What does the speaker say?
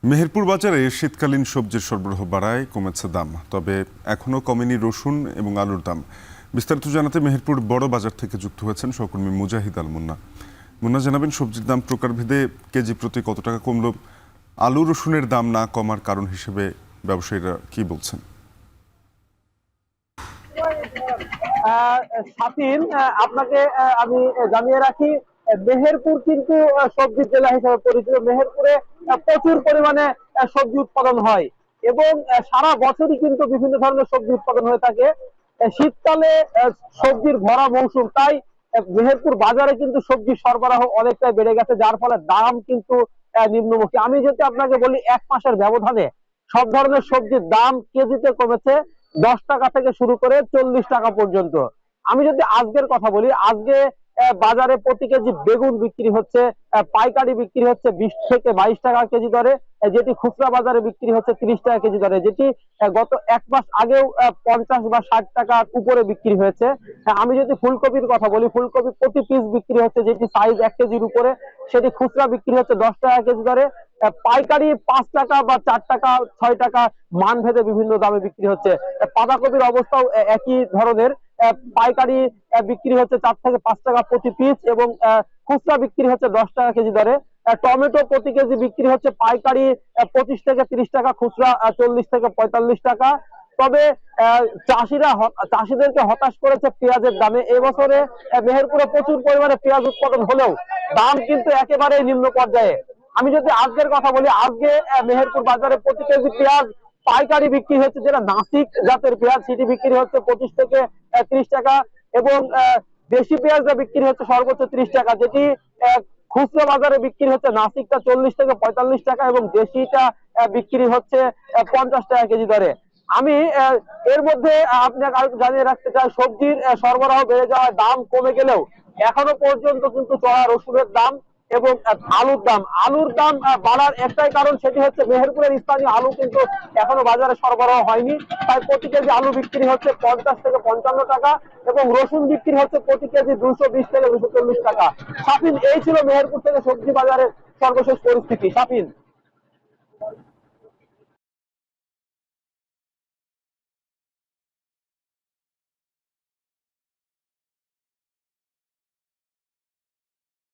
মেহেরপুর বাজারে শীতকালীন সবজির সরবরাহ বাড়ায় কমেছে দাম, তবে এখনও কমেনি রসুন এবং আলুর দাম। বিস্তারিত জানাতে মেহেরপুর বড় বাজার থেকে যুক্ত হয়েছেন সহকর্মী মুজাহিদ আল মুন্না। মুন্না, জানাবেন সবজির দাম প্রকারভেদে কেজি প্রতি কত টাকা কমলো? আলু রসুনের দাম না কমার কারণ হিসেবে ব্যবসায়ীরা কি বলছেন? শাফিন, আপনাকে আমি জানিয়ে রাখি, মেহেরপুর কিন্তু সবজির জেলা হিসেবে পরিচিত। মেহেরপুরে প্রচুর পরিমাণে সবজি উৎপাদন হয় এবং সারা বছরই কিন্তু বিভিন্ন ধরনের সবজি উৎপাদন হয়ে থাকে। শীতকালে সবজির ভরা মৌসুম, তাই মেহেরপুর বাজারে কিন্তু সবজি সরবরাহ অনেকটাই বেড়ে গেছে, যার ফলে দাম কিন্তু নিম্নমুখী। আমি যদি আপনাকে বলি, এক মাসের ব্যবধানে সব ধরনের সবজির দাম কেজিতে কমেছে 10 টাকা থেকে শুরু করে 40 টাকা পর্যন্ত। আমি যদি আজকের কথা বলি, আজকে বাজারে প্রতি কেজি বেগুন বিক্রি হচ্ছে, পাইকারি বিক্রি হচ্ছে 20 থেকে 22 টাকা কেজি দরে, যেটি খুচরা বাজারে বিক্রি হচ্ছে 30 টাকা কেজি দরে, যেটি গত এক মাস আগেও 50 বা 60 টাকার উপরে বিক্রি হয়েছে। আমি যদি ফুলকপির কথা বলি, ফুলকপি প্রতি পিস বিক্রি হচ্ছে, যেটি সাইজ 1 কেজির উপরে, সেটি খুচরা বিক্রি হচ্ছে 10 টাকা কেজি দরে। পাইকারি 5 টাকা বা 4 টাকা 6 টাকা মান ভেদে বিভিন্ন দামে বিক্রি হচ্ছে। বাঁধাকপির অবস্থাও একই ধরনের। পাইকারি বিক্রি হচ্ছে 4 থেকে 5 টাকা প্রতি পিস এবং খুচরা বিক্রি হচ্ছে 10 টাকা কেজি দরে। টমেটো প্রতি কেজি বিক্রি হচ্ছে পাইকারি 25 থেকে 30 টাকা, খুচরা 40 থেকে 45 টাকা। তবে চাষিদেরকে হতাশ করেছে পেঁয়াজের দামে। এবছরে মেহেরপুরে প্রচুর পরিমাণে পেঁয়াজ উৎপাদন হলেও দাম কিন্তু একেবারে নিম্ন পর্যায়ে। আমি যদি আজকের কথা বলি, আজকে মেহেরপুর বাজারে প্রতি কেজি পেঁয়াজ পাইকারি বিক্রি হচ্ছে, যেটা নাসিক জাতের পেঁয়াজ, সেটি বিক্রি হচ্ছে 25 থেকে 30 টাকা এবং দেশি পেঁয়াজটা বিক্রি হচ্ছে সর্বোচ্চ 30 টাকা, যেটি খুচরা বাজারে বিক্রি হচ্ছে নাসিকটা 40 থেকে 45 টাকা এবং দেশিটা বিক্রি হচ্ছে 50 টাকা কেজি দরে। আমি এর মধ্যে আপনাকে আরো জানিয়ে রাখতে চাই, সবজির সরবরাহ বেড়ে যাওয়ার দাম কমে গেলেও এখনো পর্যন্ত কিন্তু চড়া রসুনের দাম এবং আলুর দাম বাড়ার একটাই কারণ, সেটি হচ্ছে মেহেরপুরের স্থানীয় আলু কিন্তু এখনো বাজারে সরবরাহ হয়নি। তাই প্রতি কেজি আলু বিক্রি হচ্ছে 50 থেকে 55 টাকা এবং রসুন বিক্রি হচ্ছে প্রতি কেজি 220 থেকে 240 টাকা। শাফিন, এই ছিল মেহেরপুর থেকে সবজি বাজারের সর্বশেষ পরিস্থিতি। শাফিন।